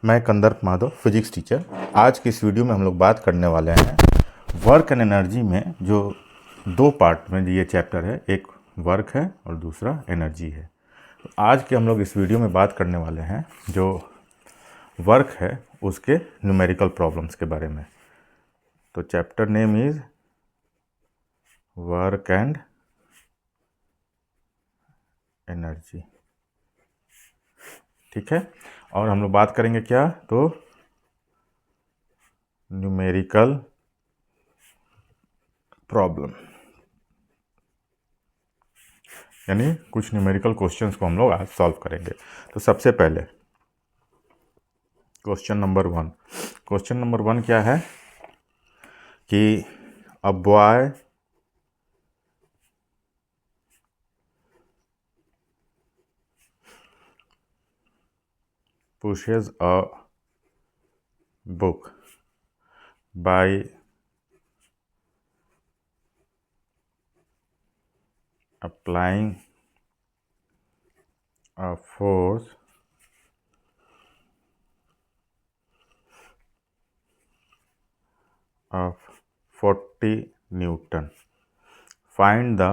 मैं कंदर्प Madhav, physics teacher. आज की इस वीडियो में हम लोग बात करने वाले हैं वर्क एंड एनर्जी में जो दो पार्ट में ये चैप्टर है, एक वर्क है और दूसरा एनर्जी है। तो आज के हम लोग इस वीडियो में बात करने वाले हैं जो वर्क है उसके न्यूमेरिकल प्रॉब्लम्स के बारे में। तो chapter name is work and energy, ठीक है। और हम लोग बात करेंगे क्या, तो न्यूमेरिकल प्रॉब्लम, यानी कुछ न्यूमेरिकल क्वेश्चंस को हम लोग आज सॉल्व करेंगे। तो सबसे पहले क्वेश्चन नंबर वन क्या है कि a boy pushes a book by applying a force of 40 Newton. Find the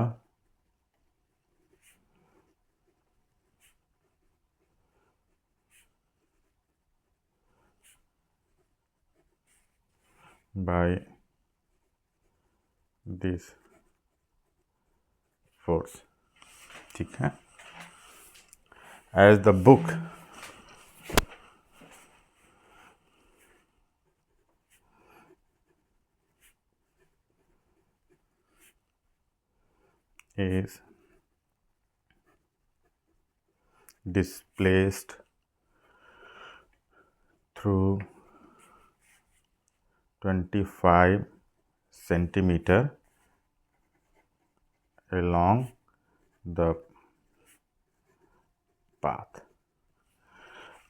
by this force, ठीक है। As the book is displaced through 25 centimeter along the path।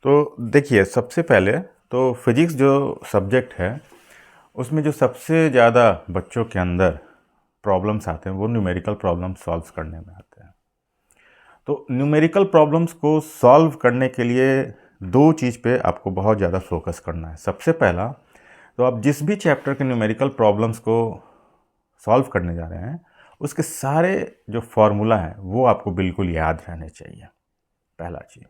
तो देखिए, सबसे पहले तो फिजिक्स जो सब्जेक्ट है उसमें जो सबसे ज़्यादा बच्चों के अंदर प्रॉब्लम्स आते हैं वो न्यूमेरिकल प्रॉब्लम सॉल्व करने में आते हैं। तो न्यूमेरिकल प्रॉब्लम्स को सॉल्व करने के लिए दो चीज़ पे आपको बहुत ज़्यादा फोकस करना है। सबसे पहला, तो आप जिस भी चैप्टर के न्यूमेरिकल प्रॉब्लम्स को सॉल्व करने जा रहे हैं उसके सारे जो फॉर्मूला हैं वो आपको बिल्कुल याद रहने चाहिए, पहला चीज़।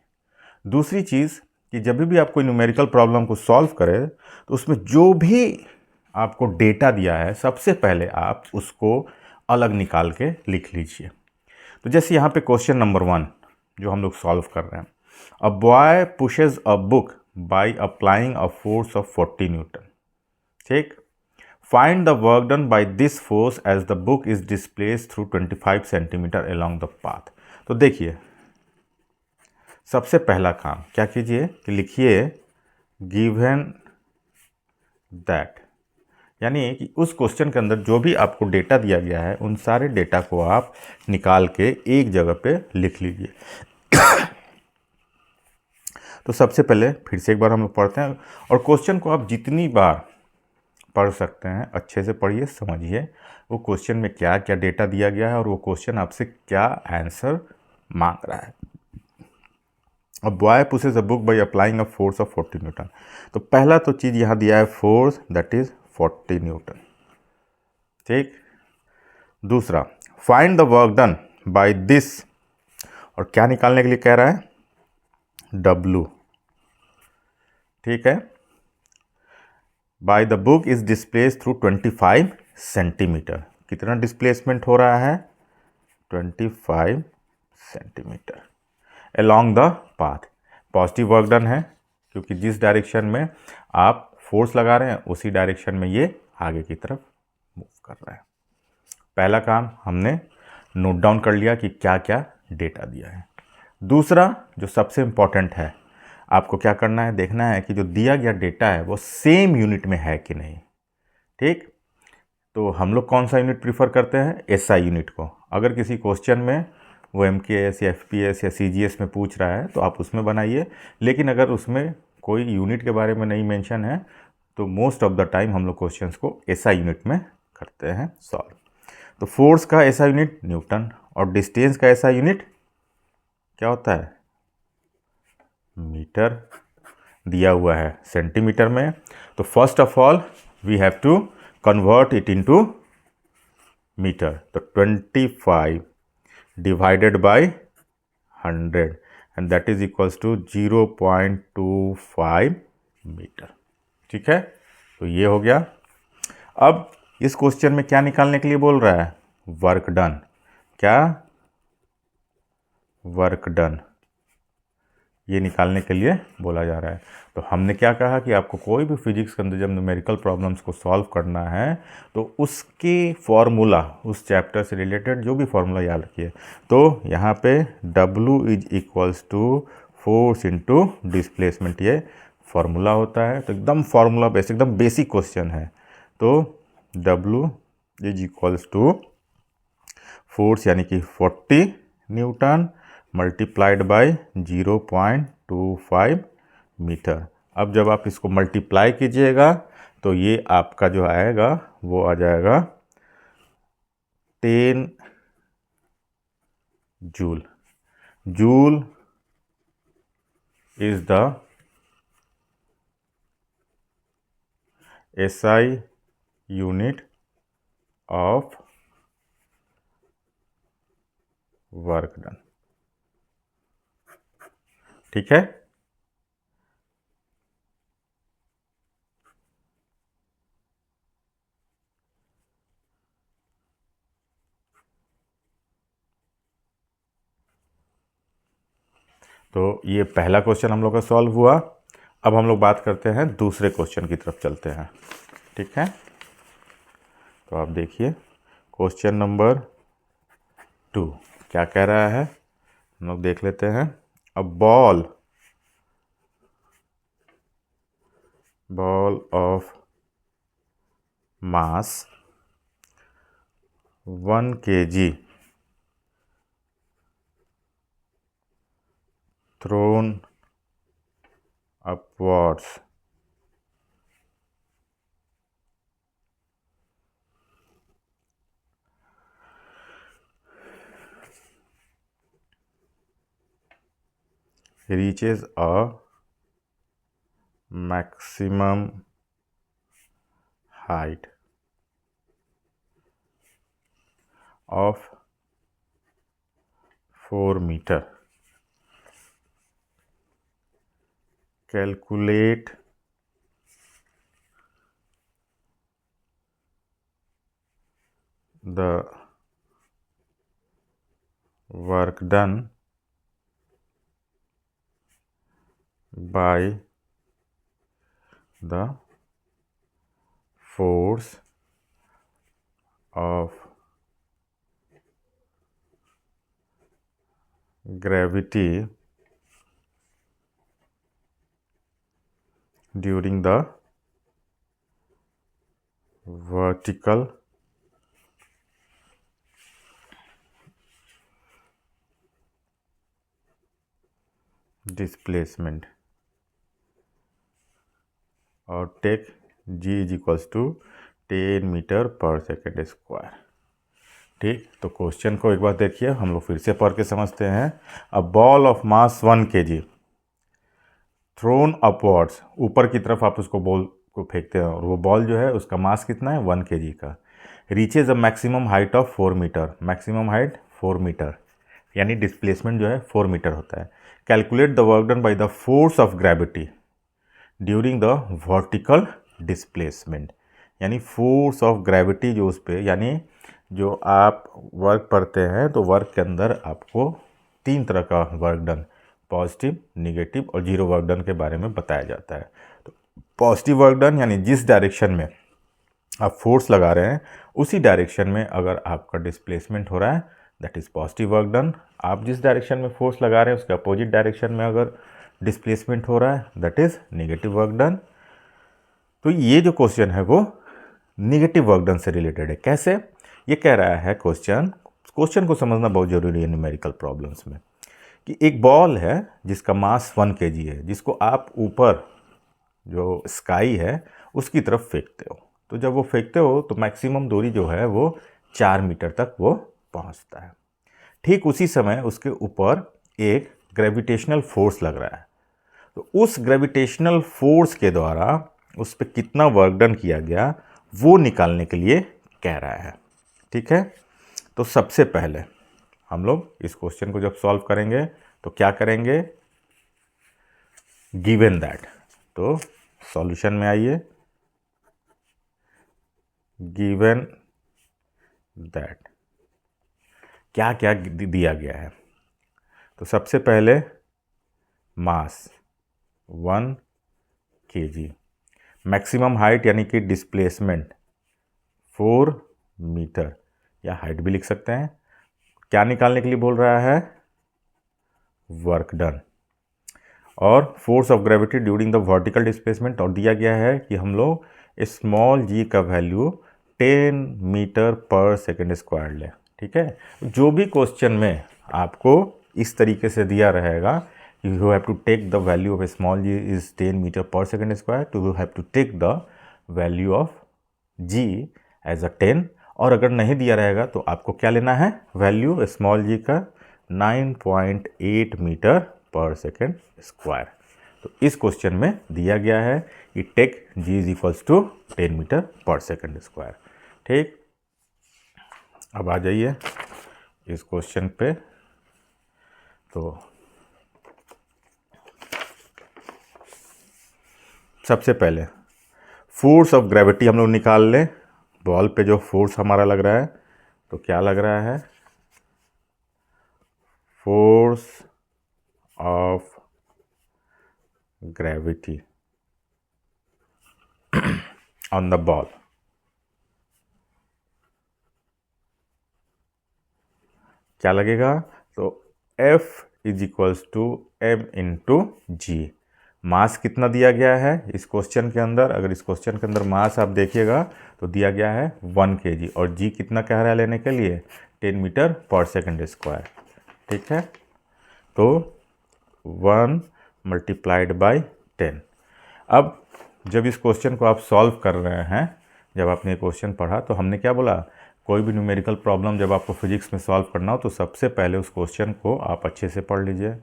दूसरी चीज़ कि जब भी आप कोई न्यूमेरिकल प्रॉब्लम को सॉल्व करें तो उसमें जो भी आपको डेटा दिया है सबसे पहले आप उसको अलग निकाल के लिख लीजिए। तो जैसे यहाँ पे क्वेश्चन नंबर 1 जो हम लोग सॉल्व कर रहे हैं, a boy pushes a book by applying a force of 40 newton, ठीक। Find the work done by this force as the book is displaced through 25 centimetre along the path. तो देखिए, सबसे पहला काम क्या कीजिए कि लिखिए गिवन दैट, यानी कि उस क्वेश्चन के अंदर जो भी आपको डेटा दिया गया है उन सारे डेटा को आप निकाल के एक जगह पे लिख लीजिए। तो सबसे पहले फिर से एक बार हम लोग पढ़ते हैं, और क्वेश्चन को आप जितनी बार पढ़ सकते हैं अच्छे से पढ़िए, समझिए वो क्वेश्चन में क्या क्या डेटा दिया गया है और वो क्वेश्चन आपसे क्या आंसर मांग रहा है। अब boy pushes a book by applying a force of 40 Newton. तो पहला तो चीज़ यहाँ दिया है फोर्स, दैट इज 40 न्यूटन, ठीक। दूसरा, find the work done by this, और क्या निकालने के लिए कह रहा है, W, ठीक है। By the book is displace through 25 centimetre, कितना डिस्प्लेसमेंट हो रहा है, 25 centimetre along the path. Positive work done है क्योंकि जिस डायरेक्शन में आप फोर्स लगा रहे हैं उसी डायरेक्शन में ये आगे की तरफ मूव कर रहा है। पहला काम हमने नोट डाउन कर लिया कि क्या क्या डेटा दिया है। दूसरा जो सबसे इम्पॉर्टेंट है, आपको क्या करना है, देखना है कि जो दिया गया डेटा है वो सेम यूनिट में है कि नहीं, ठीक। तो हम लोग कौन सा यूनिट प्रीफर करते हैं, एसआई यूनिट को। अगर किसी क्वेश्चन में वो एमकेएस या एफपीएस या सीजीएस में पूछ रहा है तो आप उसमें बनाइए, लेकिन अगर उसमें कोई यूनिट के बारे में नहीं मेंशन है तो मोस्ट ऑफ द टाइम हम लोग क्वेश्चंस को एसआई यूनिट में करते हैं सॉल्व। तो फोर्स का एसआई यूनिट न्यूटन और डिस्टेंस का एसआई यूनिट क्या होता है, मीटर। दिया हुआ है सेंटीमीटर में, तो first of all we have to convert it into metre. तो 25 divided by 100 and that is equals to 0.25 metre. ठीक है, तो ये हो गया। अब इस क्वेश्चन में क्या निकालने के लिए बोल रहा है? Work done. क्या? वर्क डन, ये निकालने के लिए बोला जा रहा है। तो हमने क्या कहा कि आपको कोई भी फिजिक्स के अंदर जब न्यूमेरिकल प्रॉब्लम्स को सॉल्व करना है तो उसकी फॉर्मूला, उस चैप्टर से रिलेटेड जो भी फॉर्मूला याद रखिए। तो यहाँ पे W is equals to force into displacement, ये फार्मूला होता है। तो एकदम फार्मूला बेस, एकदम बेसिक क्वेश्चन है। तो W is equals to force यानी कि 40 न्यूटन मल्टीप्लाइड बाय 0.25 मीटर। अब जब आप इसको मल्टीप्लाई कीजिएगा तो ये आपका जो आएगा वो आ जाएगा 10 joule. Joule is the SI unit of work done. ठीक है, तो ये पहला क्वेश्चन हम लोग का सॉल्व हुआ। अब हम लोग बात करते हैं दूसरे क्वेश्चन की तरफ चलते हैं। ठीक है, तो आप देखिए क्वेश्चन नंबर 2 क्या कह रहा है, हम लोग देख लेते हैं। A ball of mass 1 kg thrown upwards reaches a maximum height of 4 meter. Calculate the work done by the force of gravity during the vertical displacement और take G is equals to 10 metre per second square. ठीक, तो question को एक बार देखिए, हम लोग फिर से पढ़ के समझते हैं। A ball of mass 1 kg throne upwards, ऊपर की तरफ आप उसको बॉल को फेंकते हैं और वो बॉल जो है उसका मास कितना है 1 kg का। Reaches a maximum height of 4 metre, maximum height 4 metre यानी डिस्प्लेसमेंट जो है 4 मीटर होता है। Calculate the work done by the force of gravity during the vertical displacement, यानी फोर्स ऑफ ग्रेविटी जो उस पर, यानी जो आप वर्क पढ़ते हैं तो वर्क के अंदर आपको 3 तरह का वर्क डन, पॉजिटिव, निगेटिव और जीरो वर्क डन के बारे में बताया जाता है। तो पॉजिटिव वर्क डन यानी जिस डायरेक्शन में आप फोर्स लगा रहे हैं उसी डायरेक्शन में अगर आपका डिस्प्लेसमेंट हो रहा है that is positive work done. आप जिस डायरेक्शन में फोर्स लगा रहे हैं उसके अपोजिट डायरेक्शन में अगर डिस्प्लेसमेंट हो रहा है that is negative work done. तो ये जो क्वेश्चन है वो नेगेटिव वर्क डन से रिलेटेड है। कैसे? ये कह रहा है क्वेश्चन को समझना बहुत ज़रूरी है न्यूमेरिकल प्रॉब्लम्स में, कि एक बॉल है जिसका मास 1 kg है, जिसको आप ऊपर जो स्काई है उसकी तरफ फेंकते हो। तो जब वो फेंकते हो तो मैक्सिमम दूरी जो है वो 4 मीटर तक वो पहुंचता है। ठीक उसी समय उसके ऊपर एक ग्रेविटेशनल फोर्स लग रहा है। तो उस ग्रेविटेशनल फोर्स के द्वारा उस पर कितना वर्क डन किया गया वो निकालने के लिए कह रहा है। ठीक है, तो सबसे पहले हम लोग इस क्वेश्चन को जब सॉल्व करेंगे तो क्या करेंगे, गिवन दैट, तो सॉल्यूशन में आइए, गिवन दैट क्या क्या दिया गया है। तो सबसे पहले मास 1 kg, मैक्सिमम हाइट यानी कि डिस्प्लेसमेंट 4 मीटर, या हाइट भी लिख सकते हैं। क्या निकालने के लिए बोल रहा है, वर्क डन, और force of gravity during the vertical displacement, और दिया गया है कि हम लोग स्मॉल जी का value 10 metre per second square लें। ठीक है, जो भी क्वेश्चन में आपको इस तरीके से दिया रहेगा, you have to take the value of small g is 10 metre per second square, to you have to take the value of g as a 10, और अगर नहीं दिया रहेगा तो आपको क्या लेना है, वैल्यू स्मॉल जी का 9.8 मीटर पर सेकेंड स्क्वायर। तो इस क्वेश्चन में दिया गया है कि take G is equals to 10 metre per second square. ठीक, अब आ जाइए इस क्वेश्चन पे। तो सबसे पहले फोर्स ऑफ ग्रेविटी हम लोग निकाल लें, बॉल पे जो फोर्स हमारा लग रहा है, तो क्या लग रहा है, force of gravity on the ball, क्या लगेगा, तो F is equals to m into g. Mass कितना दिया गया है इस क्वेश्चन के अंदर, अगर इस क्वेश्चन के अंदर मास आप देखिएगा तो दिया गया है 1 kg, और जी कितना कह रहा है लेने के लिए, 10 मीटर पर सेकेंड स्क्वायर। ठीक है, तो 1 मल्टीप्लाइड बाई 10। अब जब इस क्वेश्चन को आप सॉल्व कर रहे हैं, जब आपने क्वेश्चन पढ़ा तो हमने क्या बोला, कोई भी न्यूमेरिकल प्रॉब्लम जब आपको फिजिक्स में सॉल्व करना हो तो सबसे पहले उस क्वेश्चन को आप अच्छे से पढ़ लीजिए।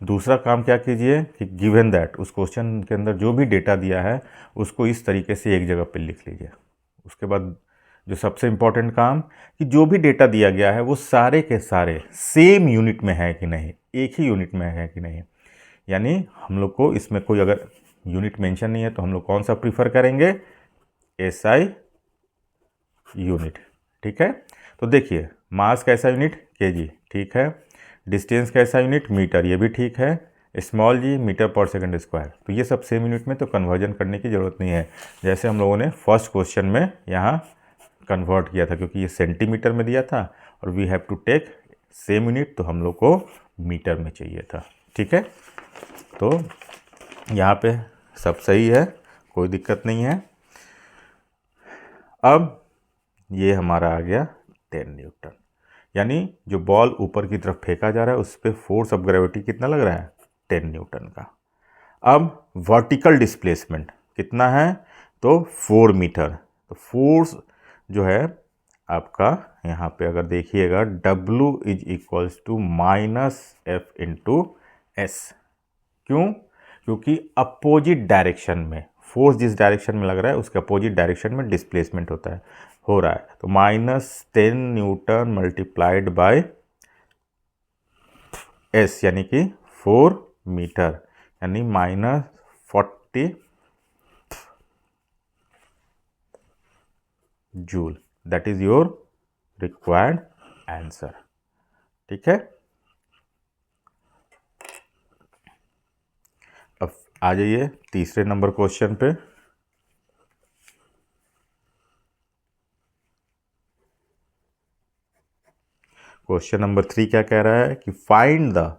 दूसरा काम क्या कीजिए कि गिवन दैट, उस क्वेश्चन के अंदर जो भी डेटा दिया है उसको इस तरीके से एक जगह पर लिख लीजिए। उसके बाद जो सबसे इम्पॉर्टेंट काम, कि जो भी डेटा दिया गया है वो सारे के सारे सेम यूनिट में है कि नहीं, एक ही यूनिट में है कि नहीं। यानी हम लोग को इसमें कोई अगर यूनिट मेंशन नहीं है तो हम लोग कौन सा प्रीफर करेंगे, एसआई यूनिट। ठीक है, तो देखिए मास कैसा यूनिट, केजी, ठीक है, डिस्टेंस कैसा यूनिट, मीटर, ये भी ठीक है, स्मॉल जी मीटर पर सेकंड स्क्वायर, तो ये सब सेम यूनिट में, तो कन्वर्जन करने की ज़रूरत नहीं है, जैसे हम लोगों ने फर्स्ट क्वेश्चन में यहाँ कन्वर्ट किया था, क्योंकि ये सेंटीमीटर में दिया था और we have to take same unit, तो हम लोग को मीटर में चाहिए था। ठीक है, तो यहाँ पे सब सही है, कोई दिक्कत नहीं है। अब ये हमारा आ गया 10 न्यूटन, यानी जो बॉल ऊपर की तरफ फेंका जा रहा है उस पर फोर्स ऑफ ग्रेविटी कितना लग रहा है, 10 न्यूटन का। अब वर्टिकल डिस्प्लेसमेंट कितना है, तो 4 मीटर। तो फोर्स जो है आपका यहाँ पे अगर देखिएगा, W is equals to minus F into S. क्यों, क्योंकि अपोजिट डायरेक्शन में फोर्स जिस डायरेक्शन में लग रहा है उसके अपोजिट डायरेक्शन में डिस्प्लेसमेंट हो रहा है। तो -10 न्यूटन मल्टीप्लाइड बाय एस यानी कि 4 मीटर, यानी -40 joule. That is your required answer. ठीक है, अब आ जाइए तीसरे नंबर क्वेश्चन पे। क्वेश्चन नंबर 3 क्या कह रहा है कि find the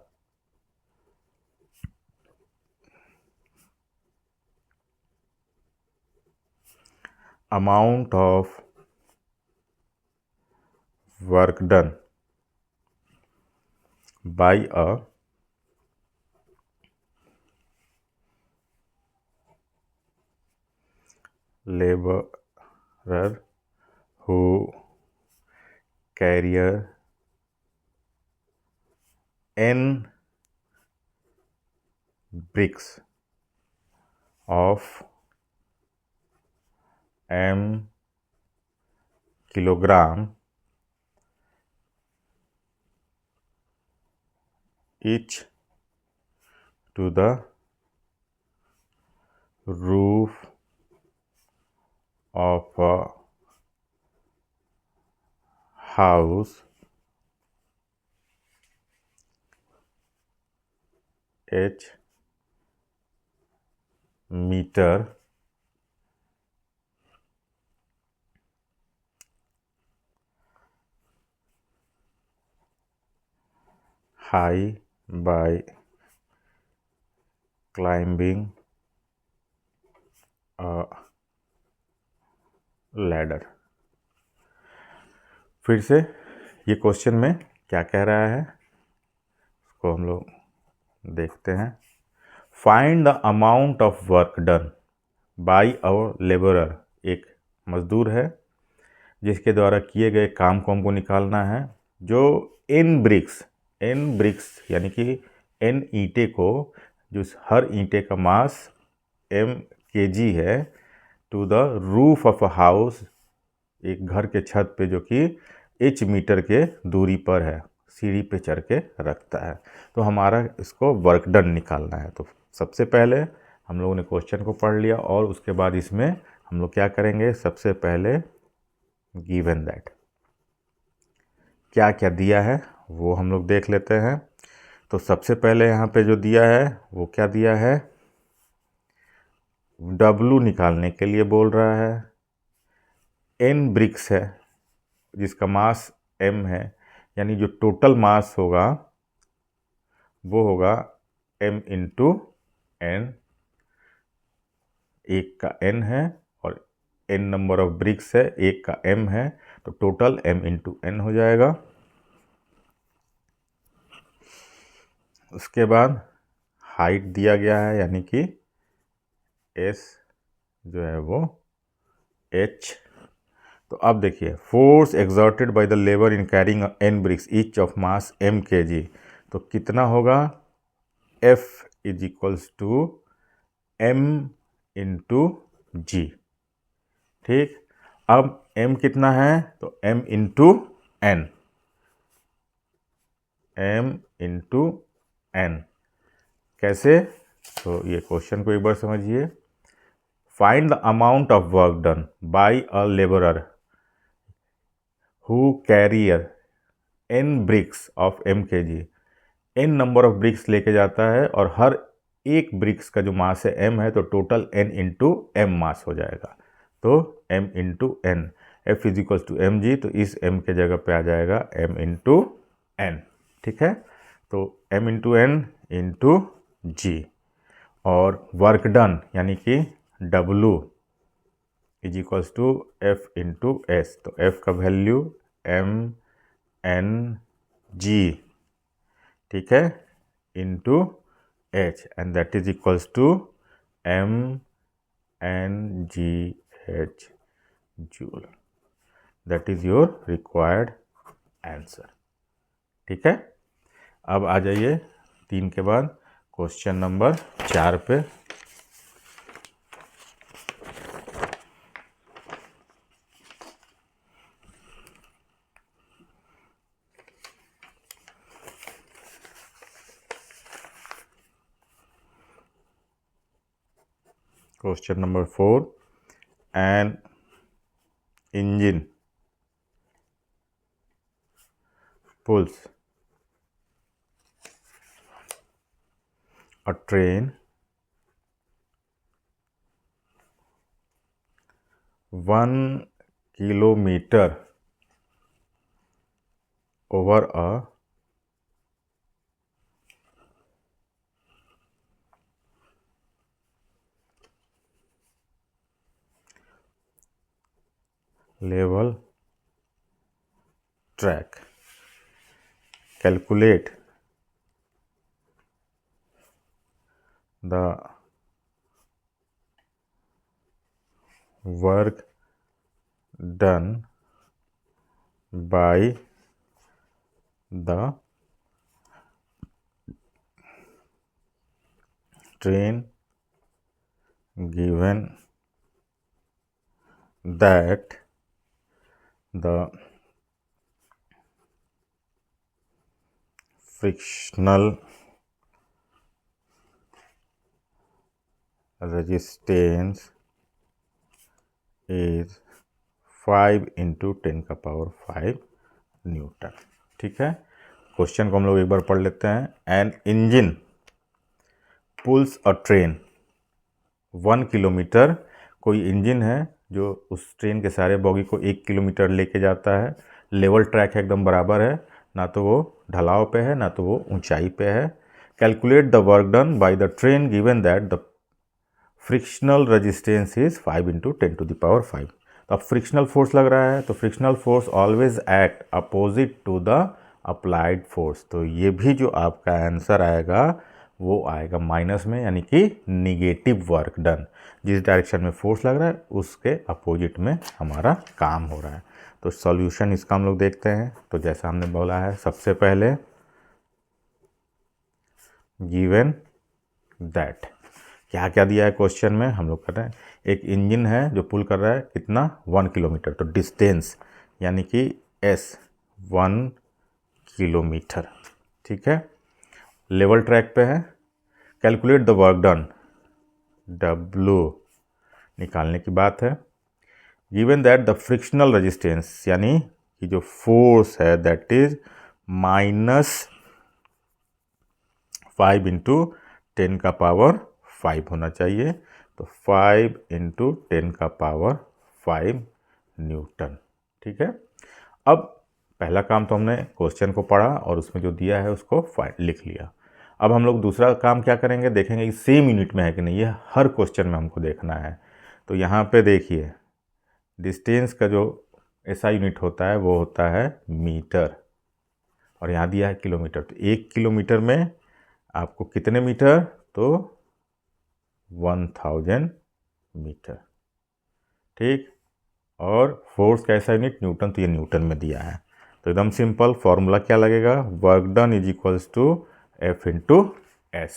amount of work done by a laborer who carrier n bricks of m kilogram each to the roof of a house h meter high by climbing a ladder। फिर से ये question में क्या कह रहा है उसको हम लोग देखते हैं। Find the amount of work done by our labourer. एक मजदूर है जिसके द्वारा किए गए काम को हमको निकालना है, जो n ब्रिक्स यानी कि n ईंटे को, जो हर ईंटे का मास m kg है, to the roof of a house, एक घर के छत पे जो कि h मीटर के दूरी पर है, सीढ़ी पे चढ़ के रखता है। तो हमारा इसको वर्क डन निकालना है। तो सबसे पहले हम लोगों ने क्वेश्चन को पढ़ लिया और उसके बाद इसमें हम लोग क्या करेंगे, सबसे पहले गिवन दैट क्या क्या दिया है वो हम लोग देख लेते हैं। तो सबसे पहले यहाँ पे जो दिया है वो क्या दिया है, W निकालने के लिए बोल रहा है। n ब्रिक्स है जिसका मास m है, यानी जो टोटल मास होगा वो होगा m इंटू n। एक का n है और n नंबर ऑफ ब्रिक्स है, एक का m है, तो टोटल m इंटू n हो जाएगा। उसके बाद हाइट दिया गया है, यानी कि s जो है वो h। तो अब देखिए, force exerted by the labour in carrying n bricks each of mass m kg, तो कितना होगा, F is equals to m into g. ठीक, अब m कितना है, तो m into n, m into n। कैसे, तो ये क्वेश्चन को एक बार समझिए। Find the amount of work done by a labourer who carrier n bricks of m kg। n number of bricks लेके जाता है और हर एक ब्रिक्स का जो मास है m है, तो total n into m mass हो जाएगा। तो m into n, F is equals to m g, तो इस m के जगह पे आ जाएगा m इंटू n। ठीक है, तो m into n into g. और वर्क डन यानी कि W is equals to F into S, तो F का वैल्यू m n g, ठीक है, into h, and that is equals to m n g h joule. That is your required answer. ठीक है, अब आ जाइए 3 के बाद क्वेश्चन नंबर 4 पे। Question number 4, an engine pulls a train 1 kilometer over a level track। Calculate the work done by the train given that the frictional resistance is 5 × 10⁵ Newton. ठीक है, question को हम लोग एक बार पढ़ लेते हैं। An engine pulls a train 1 kilometre, कोई इंजन है जो उस ट्रेन के सारे बॉगी को 1 किलोमीटर लेके जाता है। लेवल ट्रैक है, एकदम बराबर है, ना तो वो ढलाव पे है ना तो वो ऊंचाई पे है। Calculate the work done by the train given that the frictional resistance is 5 × 10⁵। तो अब फ्रिक्शनल फोर्स लग रहा है, तो frictional force always act opposite to the applied force. तो ये भी जो आपका आंसर आएगा वो आएगा माइनस में, यानी कि निगेटिव वर्क डन। जिस डायरेक्शन में फोर्स लग रहा है उसके अपोजिट में हमारा काम हो रहा है। तो सॉल्यूशन इसका हम लोग देखते हैं। तो जैसा हमने बोला है, सबसे पहले गिवन दैट क्या क्या दिया है क्वेश्चन में, हम लोग कर रहे हैं। एक इंजन है जो पुल कर रहा है, कितना 1 किलोमीटर, तो डिस्टेंस यानी कि एस 1 किलोमीटर। ठीक है, लेवल ट्रैक पे है। Calculate the work done, W निकालने की बात है। Given that the frictional resistance यानी कि जो फोर्स है दैट इज -5 × 10⁵ होना चाहिए। तो 5 × 10⁵ न्यूटन। ठीक है, अब पहला काम तो हमने क्वेश्चन को पढ़ा और उसमें जो दिया है उसको लिख लिया। अब हम लोग दूसरा काम क्या करेंगे, देखेंगे कि सेम यूनिट में है कि नहीं। ये हर क्वेश्चन में हमको देखना है। तो यहाँ पे देखिए, डिस्टेंस का जो ऐसा यूनिट होता है वो होता है मीटर, और यहाँ दिया है किलोमीटर। तो 1 किलोमीटर में आपको कितने मीटर, तो 1000 मीटर। ठीक, और फोर्स का ऐसा यूनिट न्यूटन, तो ये न्यूटन में दिया है। तो एकदम सिंपल फॉर्मूला क्या लगेगा, work done is equals to F × S।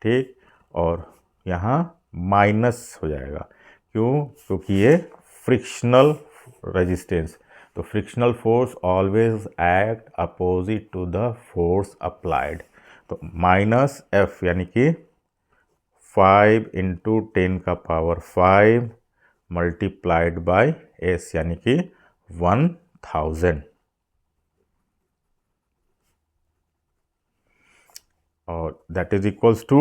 ठीक, और यहाँ माइनस हो जाएगा, क्यों, क्योंकि ये फ्रिक्शनल रेजिस्टेंस, तो frictional force always act opposite to the force applied. तो -F यानी कि 5 × 10⁵ मल्टीप्लाइड बाय S यानी कि 1000, और दैट इज इक्वल्स टू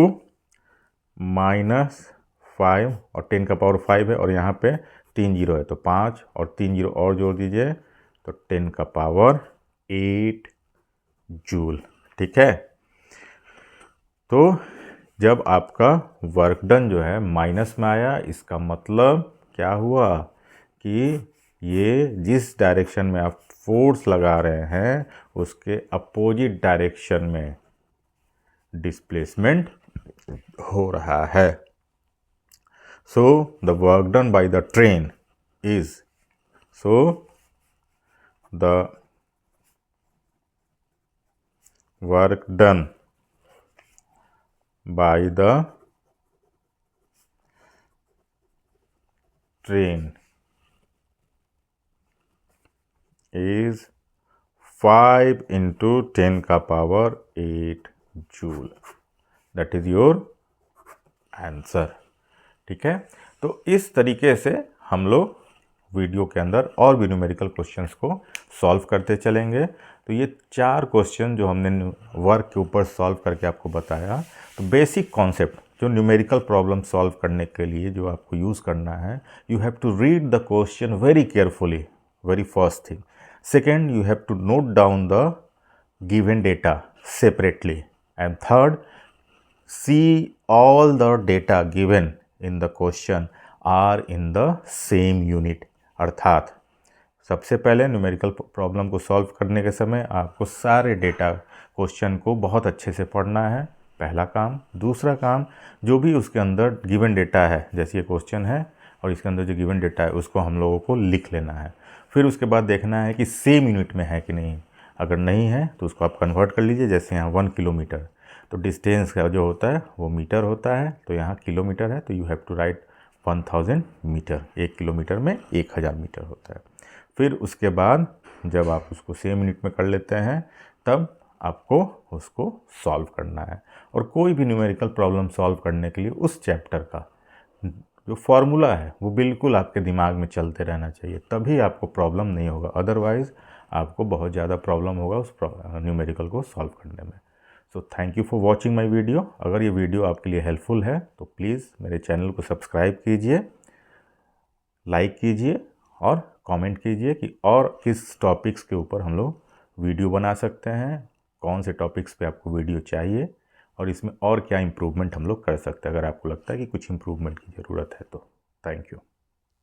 -5 और 10⁵ है, और यहाँ पे 3 जीरो है तो 5 और 3 जीरो और जोड़ दीजिए तो 10⁸ जूल। ठीक है, तो जब आपका वर्क डन जो है माइनस में आया, इसका मतलब क्या हुआ कि ये जिस डायरेक्शन में आप फोर्स लगा रहे हैं उसके अपोजिट डायरेक्शन में डिस्प्लेसमेंट हो रहा है। So the work done by the train is, so the work done by the train is 5 × 10⁸ joule. That is your answer. ठीक है, तो इस तरीके से हम लोग वीडियो के अंदर और भी न्यूमेरिकल क्वेश्चंस को सॉल्व करते चलेंगे। तो ये 4 क्वेश्चन जो हमने वर्क के ऊपर सॉल्व करके आपको बताया, तो बेसिक कॉन्सेप्ट जो न्यूमेरिकल प्रॉब्लम सॉल्व करने के लिए जो आपको यूज़ करना है, you have to read the question very carefully, very first thing. Second, you have to note down the given data separately, and third, see all the data given in the question are in the same unit। अर्थात सबसे पहले numerical problem को solve करने के समय आपको सारे data question को बहुत अच्छे से पढ़ना है, पहला काम। दूसरा काम, जो भी उसके अंदर गिवन डेटा है, जैसे ये क्वेश्चन है और इसके अंदर जो गिवन डेटा है उसको हम लोगों को लिख लेना है। फिर उसके बाद देखना है कि सेम यूनिट में है कि नहीं। अगर नहीं है तो उसको आप कन्वर्ट कर लीजिए, जैसे यहाँ 1 किलोमीटर, तो डिस्टेंस का जो होता है वो मीटर होता है, तो यहाँ किलोमीटर है, तो you have to write 1000 metre. 1 kilometre में 1000 मीटर होता है। फिर उसके बाद जब आप उसको 6 मिनट में कर लेते हैं तब आपको उसको सॉल्व करना है। और कोई भी न्यूमेरिकल प्रॉब्लम सॉल्व करने के लिए उस चैप्टर का जो फॉर्मूला है वो बिल्कुल आपके दिमाग में चलते रहना चाहिए, तभी आपको प्रॉब्लम नहीं होगा। अदरवाइज़ आपको बहुत ज़्यादा प्रॉब्लम होगा उस न्यूमेरिकल को सॉल्व करने में। So thank you for watching my video. अगर ये वीडियो आपके लिए हेल्पफुल है तो प्लीज़ मेरे चैनल को सब्सक्राइब कीजिए, लाइक कीजिए और कमेंट कीजिए कि और किस टॉपिक्स के ऊपर हम लोग वीडियो बना सकते हैं, कौन से टॉपिक्स पे आपको वीडियो चाहिए और इसमें और क्या इम्प्रूवमेंट हम लोग कर सकते हैं, अगर आपको लगता है कि कुछ इम्प्रूवमेंट की ज़रूरत है तो। Thank you.